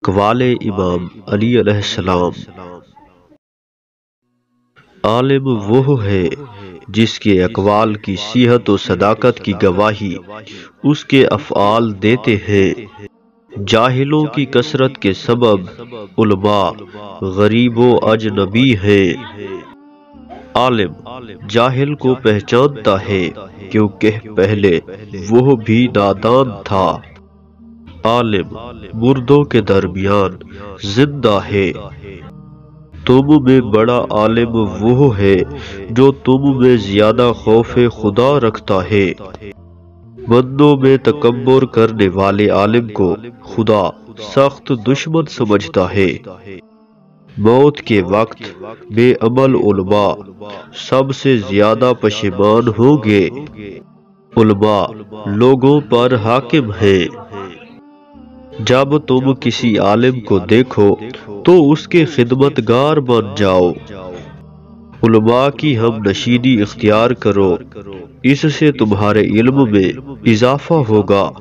اقوال امام علی علیہ السلام۔ عالم وہ ہے جس کے اقوال کی صحت و صداقت کی گواہی اس کے افعال دیتے ہیں۔ جاہلوں کی کثرت کے سبب علماء غریب و اجنبی ہیں۔ عالم جاہل کو پہچانتا ہے کیونکہ پہلے وہ بھی نادان تھا۔ عالم مردوں کے درمیان زندہ ہے۔ تم میں بڑا عالم وہ ہے جو تم میں زیادہ خوف خدا رکھتا ہے۔ بندوں میں تکبر کرنے والے عالم کو خدا سخت دشمن سمجھتا ہے۔ موت کے وقت بے عمل علماء سب سے زیادہ پشیمان ہوں گے۔ علماء لوگوں پر حاکم ہیں۔ جب تم کسی عالم کو دیکھو تو اس کے خدمتگار بن جاؤ۔ علماء کی ہم نشینی اختیار کرو، اس سے تمہارے علم میں اضافہ ہوگا۔